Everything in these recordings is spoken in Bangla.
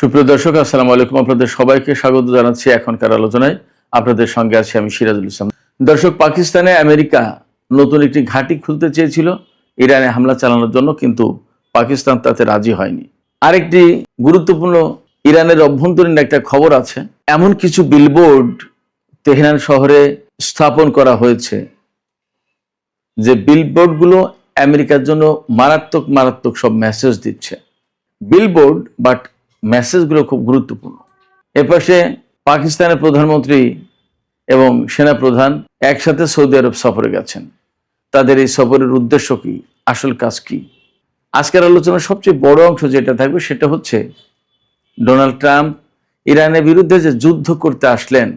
সুপ্রিয় দর্শক, আসসালামু আলাইকুম। আপনাদের সবাইকে স্বাগত জানাচ্ছি এখনকার আলোচনায়। আপনাদের সঙ্গে আছি আমি সিরাজুল ইসলাম। দর্শক, পাকিস্তানে আমেরিকা নতুন একটি ঘাঁটি খুলতে চেয়েছিল ইরানে হামলা চালানোর জন্য, কিন্তু পাকিস্তান তাতে রাজি হয়নি। আরেকটি গুরুত্বপূর্ণ ইরানের অভ্যন্তরীণ একটা খবর আছে। এমন কিছু বিলবোর্ড তেহরান শহরে স্থাপন করা হয়েছে যে বিলবোর্ডগুলো আমেরিকার জন্য মারাত্মক মারাত্মক সব মেসেজ দিচ্ছে। বিলবোর্ড বাট মেসেজগুলো খুব গুরুত্বপূর্ণ। এপাশে পাকিস্তানের প্রধানমন্ত্রী এবং সেনাপ্রধান একসাথে সৌদি আরব সফরে গেছেন। তাদের এই সফরের উদ্দেশ্য কি, আসল কাজ কি? আজকের আলোচনার সবচেয়ে বড় অংশ যেটা থাকবে সেটা হচ্ছে ডোনাল্ড ট্রাম্প ইরানের বিরুদ্ধে যে যুদ্ধ করতে আসলেন,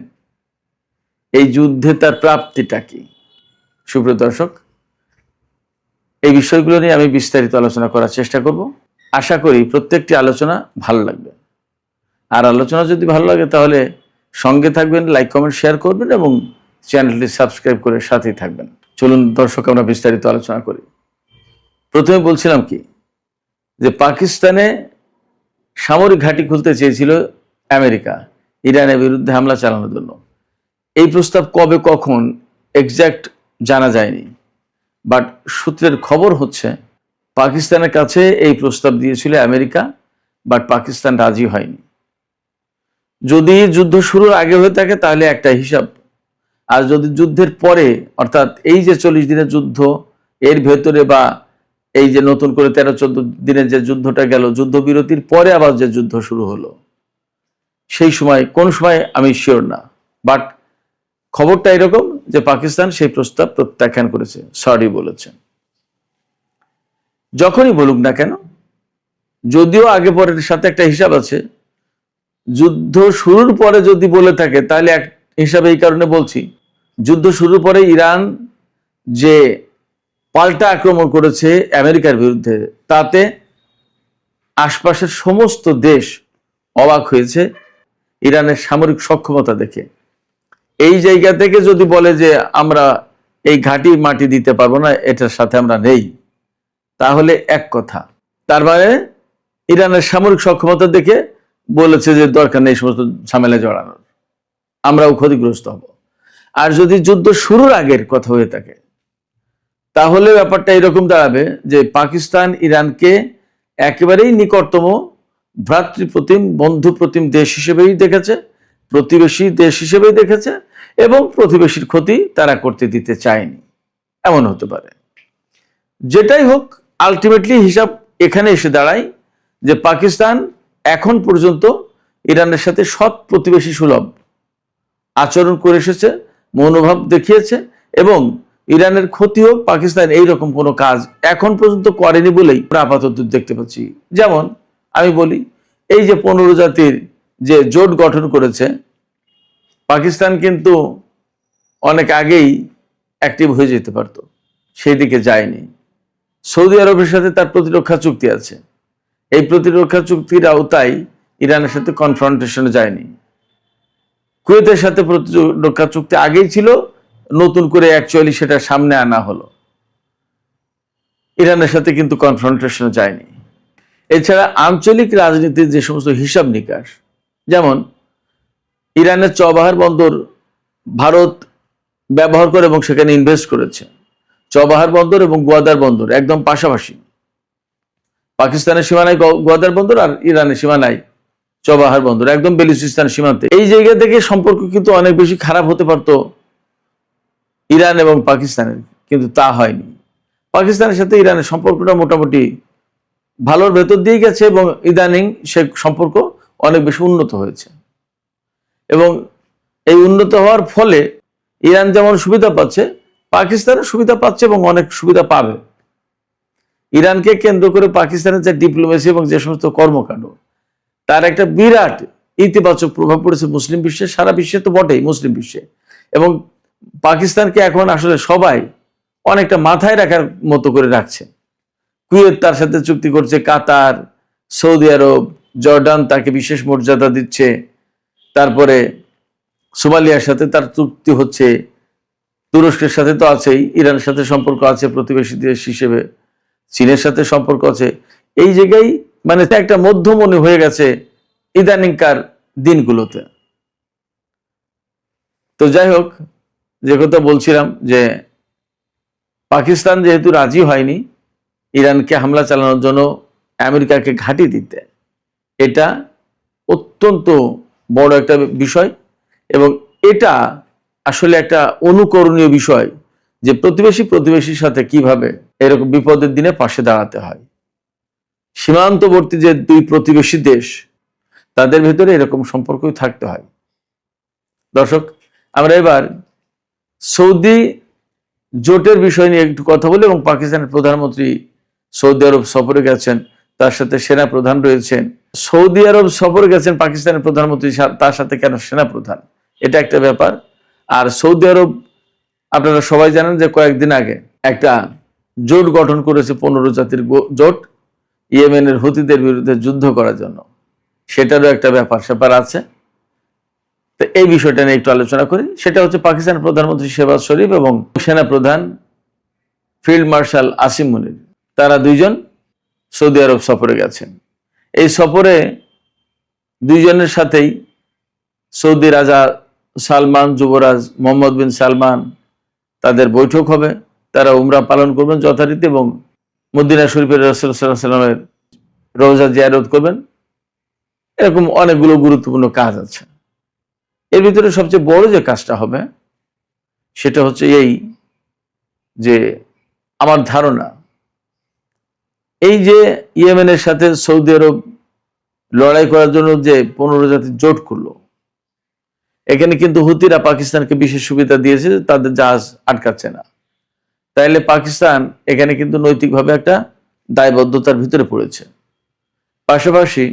এই যুদ্ধে তার প্রাপ্তিটা কি। সুপ্রিয় দর্শক, এই বিষয়গুলো নিয়ে আমি বিস্তারিত আলোচনা করার চেষ্টা করব। আশা করি প্রত্যেকটি আলোচনা ভালো লাগবে। আর আলোচনা যদি ভালো লাগে তাহলে সঙ্গে থাকবেন, লাইক কমেন্ট শেয়ার করবেন এবং চ্যানেলটি সাবস্ক্রাইব করে সাথেই থাকবেন। চলুন দর্শক, আমরা বিস্তারিত আলোচনা করি। প্রথমে বলছিলাম কি, যে পাকিস্তানে সামরিক ঘাঁটি খুলতে চেয়েছিল আমেরিকা ইরানের বিরুদ্ধে হামলা চালানোর জন্য। এই প্রস্তাব কবে কখন এক্সাক্ট জানা যায়নি, বাট সূত্রের খবর হচ্ছে পাকিস্তানের কাছে এই প্রস্তাব দিয়েছিল আমেরিকা, বাট পাকিস্তান রাজি হয়নি। যদি যুদ্ধ শুরুর আগে হয়ে থাকে তাহলে একটা হিসাব, আর যদি যুদ্ধের পরে, অর্থাৎ এই যে 40 দিনের যুদ্ধ এর ভেতরে, বা এই যে নতুন করে 13-14 দিনের যে যুদ্ধটা গেল, যুদ্ধবিরতির পরে আবার যে যুদ্ধ শুরু হলো, সেই সময় কোন সময় আমি শিওর না, বাট খবরটা এরকম যে পাকিস্তান সেই প্রস্তাব প্রত্যাখ্যান করেছে, সরি বলেছে। যখনই বলুক না কেন, যদিও আগে পরের সাথে একটা হিসাব আছে, যুদ্ধ শুরুর পরে যদি বলে থাকে তাহলে এক হিসাবে, এই কারণে বলছি, যুদ্ধ শুরুর পরে ইরান যে পাল্টা আক্রমণ করেছে আমেরিকার বিরুদ্ধে, তাতে আশপাশের সমস্ত দেশ অবাক হয়েছে ইরানের সামরিক সক্ষমতা দেখে। এই জায়গা থেকে যদি বলে যে আমরা এই ঘাঁটি মাটি দিতে পারবো না, এটার সাথে আমরা নেই, তাহলে এক কথা, তার মানে ইরানের সামরিক সক্ষমতা দেখে বলেছে যে দরকার নেই সমস্ত ঝামেলা জড়ানোর, আমরাও ক্ষতিগ্রস্ত হব। আর যদি যুদ্ধ শুরুর আগের কথা হয়ে থাকে তাহলে ব্যাপারটা এরকম দাঁড়াবে যে পাকিস্তান ইরানকে একেবারেই নিকটতম ভ্রাতৃপ্রতিম বন্ধুপ্রতিম দেশ হিসেবেই দেখেছে, প্রতিবেশী দেশ হিসেবেই দেখেছে, এবং প্রতিবেশীর ক্ষতি তারা করতে দিতে চায়নি। এমন হতে পারে। যেটাই হোক, আলটিমেটলি হিসাব এখানে এসে দাঁড়ায় যে পাকিস্তান এখন পর্যন্ত ইরানের সাথে সৎ প্রতিবেশী সুলভ আচরণ করে এসেছে, মনোভাব দেখিয়েছে, এবং ইরানের ক্ষতি হোক, পাকিস্তান এইরকম কোনো কাজ এখন পর্যন্ত করেনি বলেই আপাতত দেখতে পাচ্ছি। যেমন আমি বলি, এই যে 15 জাতির যে জোট গঠন করেছে, পাকিস্তান কিন্তু অনেক আগেই অ্যাক্টিভ হয়ে যেতে পারত, সেই দিকে যায়নি। সৌদি আরবের সাথে তার প্রতিরক্ষা চুক্তি আছে, এই প্রতিরক্ষা চুক্তির আওতায় ইরানের সাথে কনফ্রন্টেশনে যায়নি। কুয়েতের সাথে প্রতিরক্ষা চুক্তি আগেই ছিল, নতুন করে অ্যাকচুয়ালি সেটা সামনে আনা হলো, ইরানের সাথে কিন্তু কনফ্রন্টেশনে যায়নি। এছাড়া আঞ্চলিক রাজনীতির যে সমস্ত হিসাব নিকাশ, যেমন ইরানের চবাহার বন্দর ভারত ব্যবহার করে এবং সেখানে ইনভেস্ট করেছে। চবাহার বন্দর এবং গোয়াদার বন্দর একদম পাশাপাশি, পাকিস্তানের সীমানায় গোয়াদার বন্দর আর ইরানের সীমানায় চবাহার বন্দর, একদম বেলুচিস্তান সীমান্তে। এই জায়গা থেকে সম্পর্ক কিন্তু অনেক বেশি খারাপ হতে পারত ইরান এবং পাকিস্তানের, কিন্তু তা হয়নি। পাকিস্তানের সাথে ইরানের সম্পর্কটা মোটামুটি ভালোর ভেতর দিয়ে গেছে, এবং ইদানিং সে সম্পর্ক অনেক বেশি উন্নত হয়েছে। এবং এই উন্নত হওয়ার ফলে ইরান যেমন সুবিধা পাচ্ছে, পাকিস্তানের সুবিধা পাচ্ছে এবং অনেক সুবিধা পাবে। ইরানকে কেন্দ্র করে পাকিস্তানের যে ডিপ্লোমেসি এবং যে সমস্ত কর্মকাণ্ড, তার একটা বিরাট ইতিবাচক প্রভাব পড়েছে মুসলিম বিশ্বে, সারা বিশ্বে তো বটেই, মুসলিম বিশ্বে। এবং পাকিস্তানকে এখন আসলে সবাই অনেকটা মাথায় রাখার মতো করে রাখছে। কুয়েত তার সাথে চুক্তি করছে, কাতার, সৌদি আরব, জর্ডান তাকে বিশেষ মর্যাদা দিচ্ছে, তারপরে সোমালিয়ার সাথে তার চুক্তি হচ্ছে, তুরস্কের সাথে তো আছেই, ইরানের সাথে সম্পর্ক আছে প্রতিবেশী দেশ হিসেবে, চীনের সাথে সম্পর্ক আছে। এই জায়গায় মানে একটা মধ্যমণি হয়ে গেছে ইদানিংকার দিনগুলোতে। তো যাই হোক, যে কথা বলছিলাম যে পাকিস্তান যেহেতু রাজি হয়নি ইরানকে হামলা চালানোর জন্য আমেরিকাকে ঘাঁটি দিতে, এটা অত্যন্ত বড় একটা বিষয় এবং এটা আসলে একটা অনুকরণীয় বিষয় যে প্রতিবেশীর সাথে কিভাবে এরকম বিপদের দিনে পাশে দাঁড়াতে হয়। সীমান্তবর্তী যে দুই প্রতিবেশী দেশ, তাদের ভেতরে এরকম সম্পর্কই থাকতে হয়। দর্শক, আমরা এবার সৌদি জোটের বিষয় নিয়ে একটু কথা বলি এবং পাকিস্তানের প্রধানমন্ত্রী সৌদি আরব সফরে গেছেন, তার সাথে সেনা প্রধান রয়েছেন। সৌদি আরব সফরে গেছেন পাকিস্তানের প্রধানমন্ত্রী, তার সাথে কেন সেনা প্রধান, এটা একটা ব্যাপার। আর সৌদি আরব আপনারা সবাই জানেন যে কয়েকদিন আগে একটা জোট গঠন করেছে, 15 জাতির জোট, ইয়েমেনের হুতিদের বিরুদ্ধে যুদ্ধ করার জন্য। সেটারও একটা ব্যাপার আছে। তো এই বিষয়টা নিয়ে একটু আলোচনা করি। সেটা হচ্ছে পাকিস্তানের প্রধানমন্ত্রী শেহবাজ শরীফ এবং সেনা প্রধান ফিল্ড মার্শাল আসিম মুনির, তারা দুইজন সৌদি আরব সফরে গেছেন। এই সফরে দুইজনের সাথেই সৌদি রাজা সালমান, যুবরাজ মোহাম্মদ বিন সালমান, তাদের বৈঠক হবে। তারা উমরা পালন করবেন যথারীতি এবং মদিনা শরীফের রাসূল সাল্লাল্লাহু আলাইহি ওয়াসাল্লামের রওজা জিয়ারত করবেন। এরকম অনেকগুলো গুরুত্বপূর্ণ কাজ আছে। এর ভিতরে সবচেয়ে বড় যে কাজটা হবে সেটা হচ্ছে এই যে, আমার ধারণা এই যে ইয়েমেনের সাথে সৌদি আরব লড়াই করার জন্য যে 15 জাতির জোট করলো, এখানে কিন্তু হুতিরা পাকিস্তানকে বিশেষ সুবিধা দিয়েছে, তাদের জাহাজ আটকাচ্ছে না। তাইলে পাকিস্তান এখানে কিন্তু নৈতিকভাবে একটা দায়বদ্ধতার ভিতরে পড়েছে। পাশাপাশি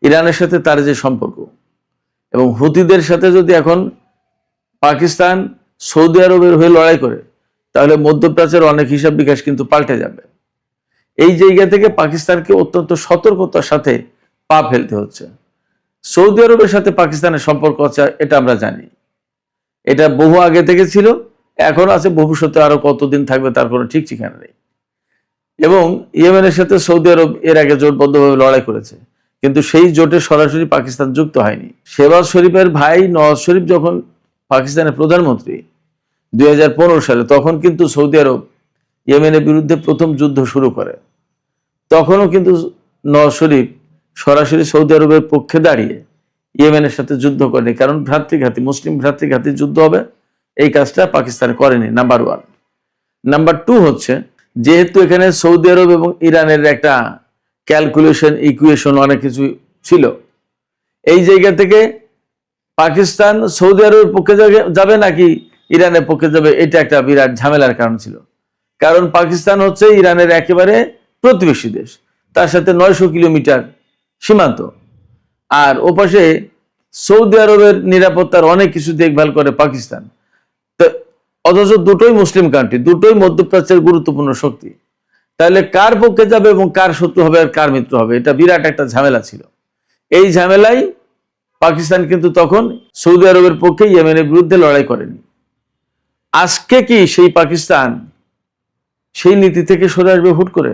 ইরানের সাথে তার যে সম্পর্ক এবং হুতিদের সাথে যদি এখন পাকিস্তান সৌদি আরবের হয়ে লড়াই করে, তাহলে মধ্যপ্রাচ্যের অনেক হিসাব বিকাশ কিন্তু পাল্টে যাবে। এই জায়গা থেকে পাকিস্তানকে অত্যন্ত সতর্কতার সাথে পা ফেলতে হচ্ছে। সৌদি আরবের সাথে পাকিস্তানের সম্পর্ক আছে, এটা আমরা জানি। এটা বহু আগে থেকে ছিল, এখন আছে, ভবিষ্যতে আরো কতদিন থাকবে তার কোনো ঠিক ঠিকানা নেই। এবং ইয়েমেনের সাথে সৌদি আরব এর আগে জোটবদ্ধভাবে লড়াই করেছে, কিন্তু সেই জোটে সরাসরি পাকিস্তান যুক্ত হয়নি। শেহবাজ শরীফের ভাই নওয়াজ শরীফ যখন পাকিস্তানের প্রধানমন্ত্রী 2015 সালে, তখন কিন্তু সৌদি আরব ইয়েমেনের বিরুদ্ধে প্রথম যুদ্ধ শুরু করে। তখনও কিন্তু নওয়াজ শরীফ সরাসরি সৌদি আরবের পক্ষে দাঁড়িয়ে ইয়েমেনের সাথে যুদ্ধ করেনি, কারণ ভ্রাতৃঘাতী, মুসলিম ভ্রাতৃঘাতী যুদ্ধ হবে, এই কাজটা পাকিস্তান করেনি। নাম্বার 1। নাম্বার 2 হচ্ছে, যেহেতু এখানে সৌদি আরব এবং ইরানের একটা ক্যালকুলেশন, ইকুয়েশন, অনেক কিছু ছিল, এই জায়গা থেকে পাকিস্তান সৌদি আরবের পক্ষে যাবে নাকি ইরানের পক্ষে যাবে, এটা একটা বিরাট ঝামেলার কারণ ছিল। কারণ পাকিস্তান হচ্ছে ইরানের একেবারে প্রতিবেশী দেশ, তার সাথে 900 কিলোমিটার সীমান্ত, আর ওপাশে সৌদি আরবের নিরাপত্তার অনেক কিছু দেখভাল করে পাকিস্তান। তো অথচ দুটোই মুসলিম কান্ট্রি, দুটোই মধ্যপ্রাচ্যের গুরুত্বপূর্ণ শক্তি। তাহলে কার পক্ষে যাবে এবং কার শত্রু হবে আর কার মিত্র হবে, এটা বিরাট একটা ঝামেলা ছিল। এই ঝামেলায় পাকিস্তান কিন্তু তখন সৌদি আরবের পক্ষে ইয়েমেনের বিরুদ্ধে লড়াই করেনি। আজকে কি সেই পাকিস্তান সেই নীতি থেকে সরে আসবে হুট করে?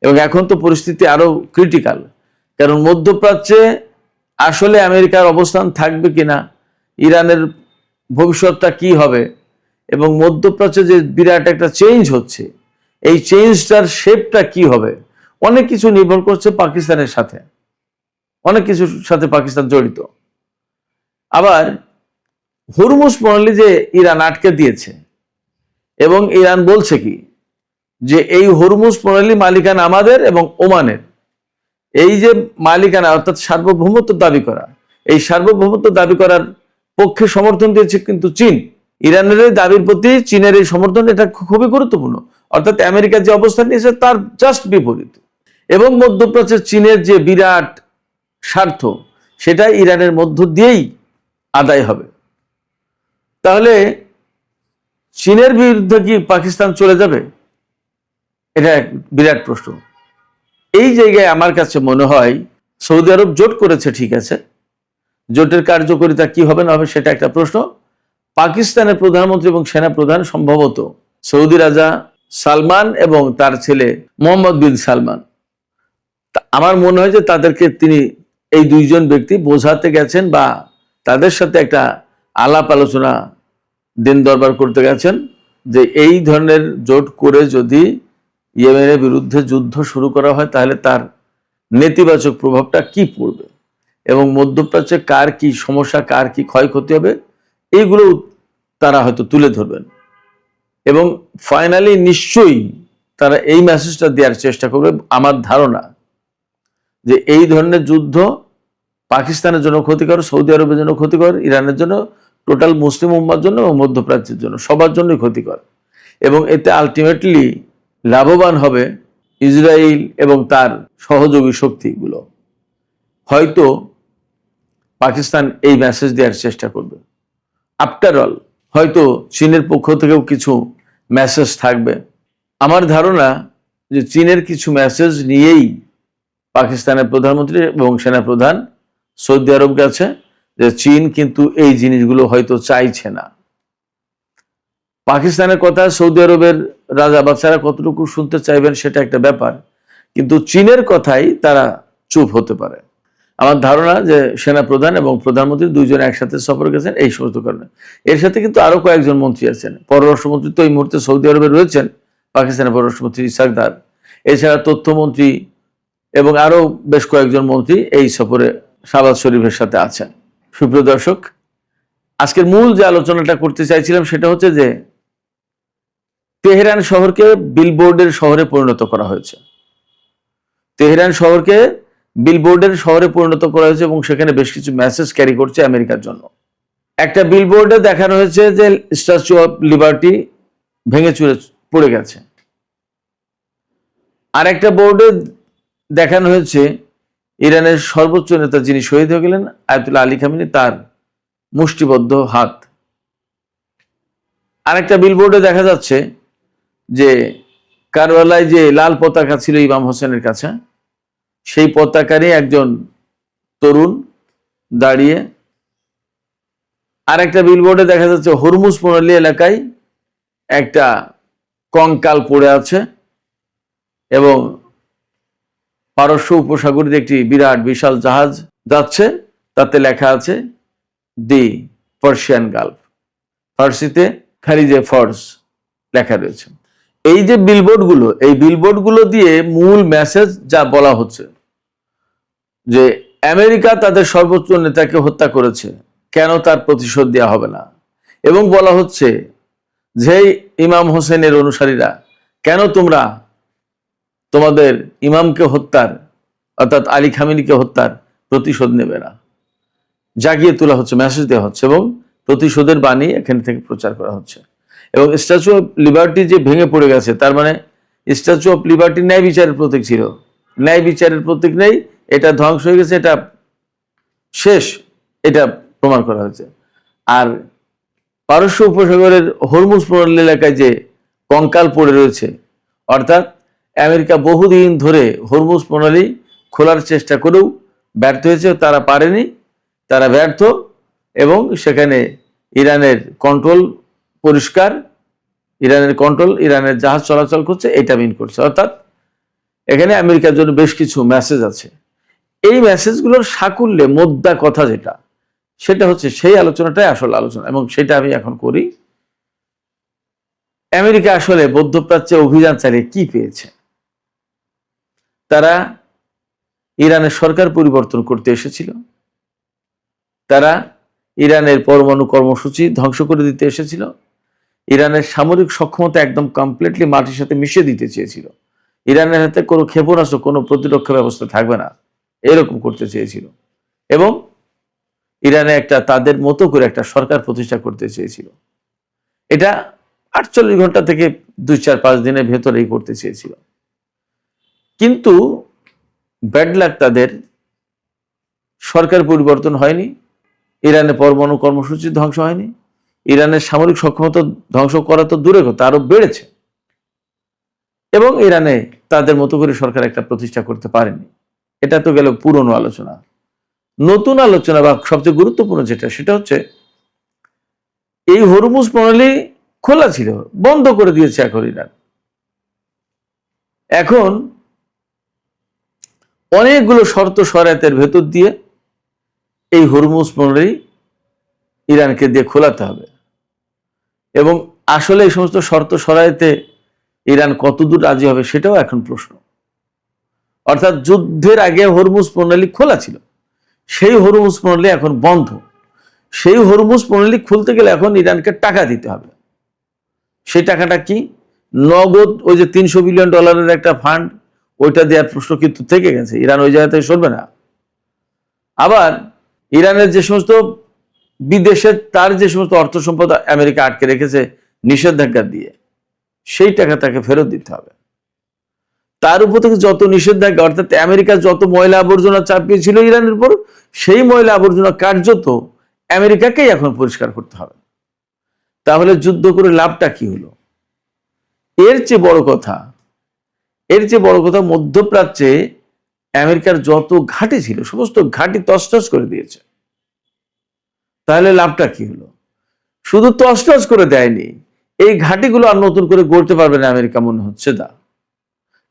এবং এখন তো পরিস্থিতি আরো ক্রিটিক্যাল, কারণ মধ্যপ্রাচ্যে আসলে আমেরিকার অবস্থান থাকবে কিনা, ইরানের ভবিষ্যৎটা কি হবে, এবং মধ্যপ্রাচ্যে যে বিরাট একটা চেঞ্জ হচ্ছে, এই চেঞ্জটার শেপটা কি হবে, অনেক কিছু নির্ভর করছে পাকিস্তানের সাথে, অনেক কিছুর সাথে পাকিস্তান জড়িত। আবার হরমুজ প্রণালী যে ইরান আটকে দিয়েছে, এবং ইরান বলছে কি যে এই হরমুজ প্রণালী মালিকানা আমাদের এবং ওমানের। এই যে মালিকানা অর্থাৎ সার্বভৌমত্ব দাবি করা, এই সার্বভৌমত্ব দাবি করার পক্ষে সমর্থন দিয়েছে কিন্তু চীন। ইরানের এই দাবির প্রতি চীনের এই সমর্থন, এটা খুবই গুরুত্বপূর্ণ। অর্থাৎ আমেরিকা যে অবস্থান নিয়েছে তার জাস্ট বিপরীত। এবং মধ্যপ্রাচ্যের চীনের যে বিরাট স্বার্থ, সেটা ইরানের মধ্য দিয়েই আদায় হবে। তাহলে চীনের বিরুদ্ধে কি পাকিস্তান চলে যাবে? এটা এক বিরাট প্রশ্ন। এই জায়গায় আমার কাছে মনে হয় সৌদি আরব জোট করেছে, ঠিক আছে, জোটের কার্যকারিতা কি হবে না হবে সেটা একটা প্রশ্ন। পাকিস্তানের প্রধানমন্ত্রী এবং সেনা প্রধান সম্ভবত সৌদি রাজা সালমান এবং তার ছেলে মোহাম্মদ বিন সালমান, আমার মনে হয় যে তাদেরকে তিনি এই দুইজন ব্যক্তি বোঝাতে গেছেন বা তাদের সাথে একটা আলাপ আলোচনা দিন দরবার করতে গেছেন যে এই ধরনের জোট করে যদি ইয়েমেনের বিরুদ্ধে যুদ্ধ শুরু করা হয় তাহলে তার নেতিবাচক প্রভাবটা কি পড়বে এবং মধ্যপ্রাচ্যে কার কি সমস্যা, কার কি ক্ষয়ক্ষতি হবে, এইগুলো তারা হয়তো তুলে ধরবেন এবং ফাইনালি নিশ্চয়ই তারা এই মেসেজটা দেওয়ার চেষ্টা করবে। আমার ধারণা যে এই ধরনের যুদ্ধ পাকিস্তানের জন্য ক্ষতিকর, সৌদি আরবের জন্য ক্ষতিকর, ইরানের জন্য, টোটাল মুসলিম উম্মার জন্য এবং মধ্যপ্রাচ্যের জন্য, সবার জন্যই ক্ষতিকর এবং এতে আলটিমেটলি লাভবান হবে ইসরায়েল এবং তার সহযোগী শক্তিগুলো। হয়তো পাকিস্তান এই মেসেজ দেওয়ার চেষ্টা করবে। আফটার অল হয়তো চীনের পক্ষ থেকেও কিছু মেসেজ থাকবে। আমার ধারণা যে চীনের কিছু মেসেজ নিয়েই পাকিস্তানের প্রধানমন্ত্রী এবং সেনাপ্রধান সৌদি আরব গেছে, যে চীন কিন্তু এই জিনিসগুলো হয়তো চাইছে না। পাকিস্তানের কথা সৌদি আরবের রাজা বাদশারা কতটুকু শুনতে চাইবেন সেটা একটা ব্যাপার, কিন্তু চীনের কথাই তারা চুপ হতে পারে। আমার ধারণা যে সেনাপ্রধান এবং প্রধানমন্ত্রী দুইজন একসাথে সফর গেছেন এই সমস্ত কারণে। এর সাথে কিন্তু আরো কয়েকজন মন্ত্রী আছেন। পররাষ্ট্রমন্ত্রী তো এই মুহূর্তে সৌদি আরবে রয়েছেন, পাকিস্তানের পররাষ্ট্রমন্ত্রী ইসাক দার, এছাড়া তথ্যমন্ত্রী এবং আরো বেশ কয়েকজন মন্ত্রী এই সফরে শাহবাজ শরীফের সাথে আছেন। সুপ্রিয় দর্শক, আজকের মূল যে আলোচনাটা করতে চাইছিলাম সেটা হচ্ছে যে তেহরান শহরকে বিলবোর্ডের শহরে পরিণত করা হয়েছে। তেহরান শহরকে বিলবোর্ডের শহরে পরিণত করা হয়েছে এবং সেখানে বেশ কিছু মেসেজ ক্যারি করছে আমেরিকার জন্য। একটা বিলবোর্ডে দেখানো হয়েছে যে স্ট্যাচু অফ লিবার্টি ভেঙে চুরে পড়ে গেছে, আর একটা বোর্ডে দেখানো হয়েছে ইরানের সর্বোচ্চ নেতা যিনি শহীদ হয়ে গেলেন আয়াতুল্লাহ আলী খামেনি, তার মুষ্টিবদ্ধ হাত। আরেকটা বিলবোর্ডে দেখা যাচ্ছে যে কারবালায় যে লাল পতাকা ছিল ইমাম হোসেনের কাছে, সেই পতাকারই একজন তরুণ দাঁড়িয়ে। আর একটা বিলবোর্ডে দেখা যাচ্ছে হরমুজ প্রণালী এলাকায় একটা কঙ্কাল পড়ে আছে এবং পারস্য উপসাগরের একটি বিরাট বিশাল জাহাজ যাচ্ছে, তাতে লেখা আছে দি পার্সিয়ান গালফ, ফার্সিতে খালিজে ফর্স লেখা রয়েছে। এই যে বিলবোর্ডগুলো, এই বিলবোর্ডগুলো দিয়ে মূল মেসেজ যা বলা হচ্ছে যে আমেরিকা তাদের সর্বোচ্চ নেতাকে হত্যা করেছে, কেন তার প্রতিশোধ দেওয়া হবে না, এবং বলা হচ্ছে যে ইমাম হোসেনের অনুসারীরা কেন তোমরা তোমাদের ইমামকে হত্যার অর্থাৎ আলী খামেনিকে হত্যার প্রতিশোধ নেবে না। জাগিয়ে তোলা হচ্ছে, মেসেজ দেওয়া হচ্ছে এবং প্রতিশোধের বাণী এখান থেকে প্রচার করা হচ্ছে। এবং স্ট্যাচু অফ লিবার্টি যে ভেঙে পড়ে গেছে, তার মানে স্ট্যাচু অফ লিবার্টি ন্যায় বিচারের প্রতীক ছিল, ন্যায় বিচারের প্রতীক নেই, এটা ধ্বংস হয়ে গেছে, এটা শেষ, এটা প্রমাণ করা হয়েছে। আর পারস্য উপসাগরের হরমুজ প্রণালী এলাকায় যে কঙ্কাল পড়ে রয়েছে, অর্থাৎ আমেরিকা বহুদিন ধরে হরমুজ প্রণালী খোলার চেষ্টা করেও ব্যর্থ হয়েছে, তারা পারেনি, তারা ব্যর্থ, এবং সেখানে ইরানের কন্ট্রোল পরিষ্কার, ইরানের কন্ট্রোল, ইরানের জাহাজ চলাচল করছে, এটা মিন করছে। অর্থাৎ এখানে আমেরিকার জন্য বেশ কিছু মেসেজ আছে। এই মেসেজগুলোর সাকুল্যে মোদ্দা কথা যেটা, সেটা হচ্ছে সেই আলোচনাটাই আসল আলোচনা, এবং সেটা আমি এখন করি। আমেরিকা আসলে মধ্যপ্রাচ্যে অভিযান চালিয়ে কি পেয়েছে? তারা ইরানের সরকার পরিবর্তন করতে এসেছিল, তারা ইরানের পরমাণু কর্মসূচি ধ্বংস করে দিতে এসেছিল, ইরানের সামরিক সক্ষমতা একদম কমপ্লিটলি মাটির সাথে মিশিয়ে দিতে চেয়েছিল, ইরানের হাতে কোনো ক্ষেপণাস্ত্র, কোনো প্রতিরক্ষা ব্যবস্থা থাকবে না, এরকম করতে চেয়েছিল, এবং ইরানে একটা তাদের মতো করে একটা সরকার প্রতিষ্ঠা করতে চেয়েছিল। এটা 48 ঘন্টা থেকে 2-4-5 দিনের ভেতরেই করতে চেয়েছিল। কিন্তু ব্যাড লাক, তাদের সরকার পরিবর্তন হয়নি, ইরানে পরমাণু কর্মসূচি ধ্বংস হয়নি, ইরানের সামরিক সক্ষমতা ধ্বংস করা তো দূরে কথা, আরো বেড়েছে, এবং ইরানে তাদের মতো করে সরকার একটা প্রতিষ্ঠা করতে পারেনি। এটা তো গেল পুরনো আলোচনা। নতুন আলোচনা বা সবচেয়ে গুরুত্বপূর্ণ যেটা, সেটা হচ্ছে এই হরমুজ প্রণালী খোলা ছিল, বন্ধ করে দিয়েছে এখন ইরান। এখন অনেকগুলো শর্ত শরাতের ভেতর দিয়ে এই হরমুজ প্রণালী ইরানকে দিয়ে খোলাতে হবে। এবং আসলে এই সমস্ত শর্ত শরাতে ইরান কতদূর রাজি হবে সেটাও এখন প্রশ্ন। অর্থাৎ যুদ্ধের আগে হরমুজ প্রণালী খোলা ছিল, সেই হরমুজ প্রণালী এখন বন্ধ। সেই হরমুজ প্রণালী খুলতে গেলে এখন ইরানকে টাকা দিতে হবে। সেই টাকাটা কি? নগদ ওই যে $300 বিলিয়ন একটা ফান্ড, ওইটা দেওয়ার প্রশ্ন কিন্তু থেকে গেছে। ইরান ওই জায়গা থেকে সরবে না। আবার ইরানের যে সমস্ত বিদেশের তার যে সমস্ত অর্থ সম্পদ আমেরিকা আটকে রেখেছে নিষেধাজ্ঞা দিয়ে, সেই টাকা তাকে ফেরত দিতে হবে। তার উপর থেকে যত নিষেধাজ্ঞা, অর্থাৎ আমেরিকা যত ময়লা আবর্জনা চাপিয়েছিল ইরানের উপর, সেই ময়লা আবর্জনা কার্যত আমেরিকাকেই এখন পরিষ্কার করতে হবে। তাহলে যুদ্ধ করে লাভটা কি হলো? এর চেয়ে বড় কথা, মধ্যপ্রাচ্যে আমেরিকার যত ঘাঁটি ছিল সমস্ত ঘাঁটি তছনছ করে দিয়েছে। তাহলে লাভটা কি হলো? শুধু তছনছ করে দেয়নি, এই ঘাঁটিগুলো আর নতুন করে গড়তে পারবে না আমেরিকা মনে হচ্ছে।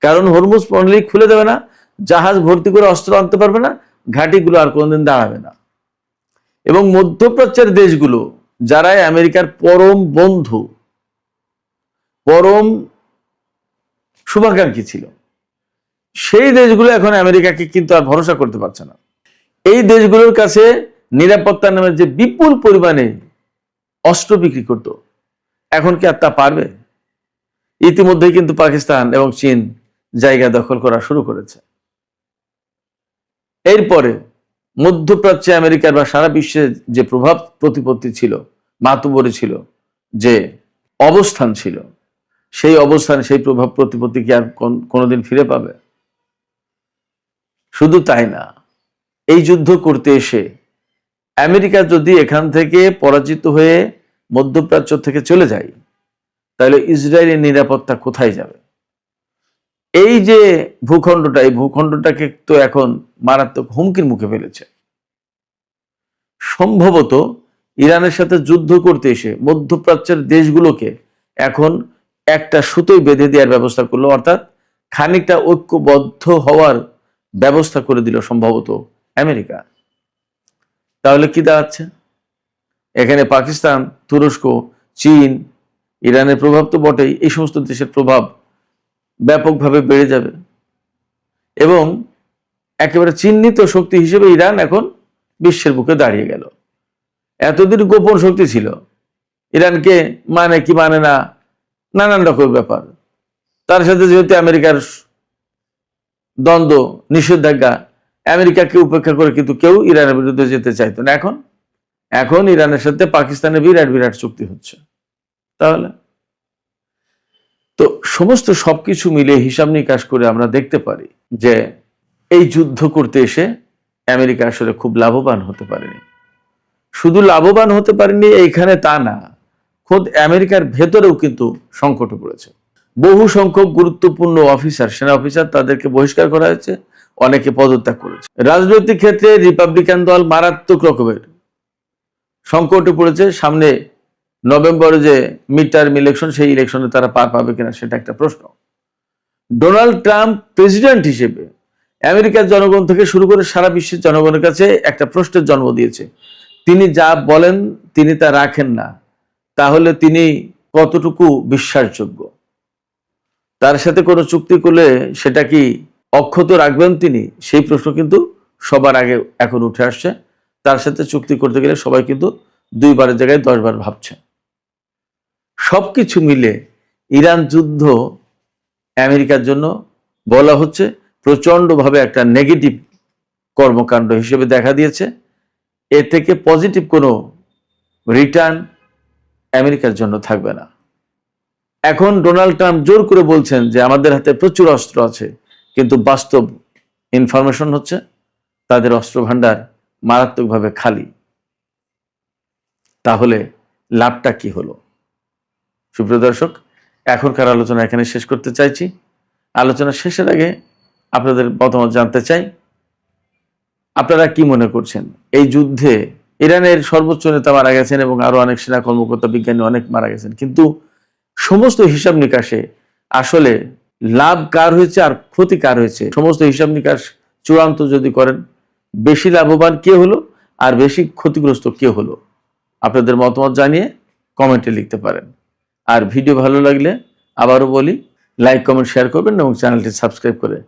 কারণ হরমুজ প্রণালী খুলে দেবে না, জাহাজ ভর্তি করে অস্ত্র আনতে পারবে না, ঘাঁটিগুলো আর কোনোদিন দাঁড়াবে না। এবং মধ্যপ্রাচ্যের দেশগুলো যারা আমেরিকার পরম বন্ধু, পরম শুভাকাঙ্ক্ষী ছিল, সেই দেশগুলো এখন আমেরিকাকে কিন্তু আর ভরসা করতে পারছে না। এই দেশগুলোর কাছে নিরাপত্তা নামের যে বিপুল পরিমাণে অস্ত্র বিক্রি করত, এখন কি আর তা পারবে? ইতিমধ্যেই কিন্তু পাকিস্তান এবং চীন জায়গা দখল করা শুরু করেছে। এরপরে মধ্যপ্রাচ্যে আমেরিকার বা সারা বিশ্বে যে প্রভাব প্রতিপত্তি ছিল, মাতুবরে ছিল, যে অবস্থান ছিল, সেই অবস্থান, সেই প্রভাব প্রতিপত্তি কি আর কোনোদিন ফিরে পাবে? শুধু তাই না, এই যুদ্ধ করতে এসে আমেরিকা যদি এখান থেকে পরাজিত হয়ে মধ্যপ্রাচ্য থেকে চলে যায়, তাহলে ইসরায়েলের নিরাপত্তা কোথায় যাবে? এই যে ভূখণ্ডটা, এই ভূখণ্ডটাকে তো এখন মারাত্মক হুমকির মুখে ফেলেছে। সম্ভবত ইরানের সাথে যুদ্ধ করতে এসে মধ্যপ্রাচ্যের দেশগুলোকে এখন একটা সুতোয় বেঁধে দেওয়ার ব্যবস্থা করলো, অর্থাৎ খানিকটা ঐক্যবদ্ধ হওয়ার ব্যবস্থা করে দিল সম্ভবত আমেরিকা। তাহলে কি দাঁড়াচ্ছে? এখানে পাকিস্তান, তুরস্ক, চীন, ইরানের প্রভাব তো বটেই, এই সমস্ত দেশের প্রভাব ব্যাপকভাবে বেড়ে যাবে এবং একেবারে চিহ্নিত শক্তি হিসেবে ইরান এখন বিশ্বের বুকে দাঁড়িয়ে গেল। এতদিন গোপন শক্তি ছিল, ইরানকে মানে কি মানে না, নানান রকম ব্যাপার। তার সাথে যেহেতু আমেরিকার দ্বন্দ্ব, নিষেধাজ্ঞা, আমেরিকাকে উপেক্ষা করে কিন্তু কেউ ইরানের বিরুদ্ধে যেতে চাইতো না। এখন ইরানের সাথে পাকিস্তানের বিরাট বিরাট চুক্তি হচ্ছে। তাহলে তো সমস্ত সবকিছু মিলে হিসাব নিকাশ করে আমরা দেখতে পারি যে এই যুদ্ধ করতে এসে আমেরিকা আসলে খুব লাভবান হতে পারেনি। শুধু লাভবান হতে পারেনি এইখানে তা না, খোদ আমেরিকার ভেতরেও কিন্তু সংকটে পড়েছে। বহু সংখ্যক গুরুত্বপূর্ণ অফিসার, সেনা অফিসার, তাদেরকে বহিষ্কার করা হয়েছে, অনেকে পদত্যাগ করেছে। রাজনৈতিক ক্ষেত্রে রিপাবলিকান দল মারাত্মক রকমের সংকটে পড়েছে। সামনে নভেম্বরে যে মিড টার্ম ইলেকশন, সেই ইলেকশনে তারা পার পাবে কিনা সেটা একটা প্রশ্ন। ডোনাল্ড ট্রাম্প প্রেসিডেন্ট হিসেবে আমেরিকার জনগণ থেকে শুরু করে সারা বিশ্বের জনগণের কাছে একটা প্রশ্নের জন্ম দিয়েছে। তিনি যা বলেন তিনি তা রাখেন না, তাহলে তিনি কতটুকু বিশ্বাসযোগ্য? তার সাথে কোনো চুক্তি করলে সেটা কি অক্ষত রাখবেন তিনি? সেই প্রশ্ন কিন্তু সবার আগে এখন উঠে আসছে। তার সাথে চুক্তি করতে গেলে সবাই কিন্তু 2 বারের জায়গায় 10 বার ভাবছে। সবকিছু মিলে ইরান যুদ্ধ আমেরিকার জন্য বলা হচ্ছে প্রচন্ডভাবে একটা নেগেটিভ কর্মকাণ্ড হিসেবে দেখা দিয়েছে। এ থেকে পজিটিভ কোনো রিটার্ন আমেরিকার জন্য থাকবে না। এখন ডোনাল্ড ট্রাম্প জোর করে বলছেন যে আমাদের হাতে প্রচুর অস্ত্র আছে, কিন্তু বাস্তব ইনফরমেশন হচ্ছে তাদের অস্ত্র ভান্ডার মারাত্মকভাবে খালি। তাহলে লাভটা কি হলো? সুপ্রিয় দর্শক, এখনকার আলোচনা এখানে শেষ করতে চাইছি। আলোচনা শেষের আগে আপনাদের মতামত জানতে চাই, আপনারা কি মনে করছেন এই যুদ্ধে? ইরানের সর্বোচ্চ নেতা মারা গেছেন এবং আরো অনেক সেনা কর্মকর্তা, বিজ্ঞানী অনেক মারা গেছেন, কিন্তু সমস্ত হিসাব নিকাশে আসলে লাভ কার হয়েছে আর ক্ষতি কার হয়েছে, সমস্ত হিসাব নিকাশ চূড়ান্ত যদি করেন, বেশি লাভবান কে হলো আর বেশি ক্ষতিগ্রস্ত কে হলো, আপনাদের মতামত জানিয়ে কমেন্টে লিখতে পারেন। আর ভিডিও ভালো লাগলে আবারও বলি, লাইক কমেন্ট শেয়ার করবেন এবং চ্যানেলটি সাবস্ক্রাইব করে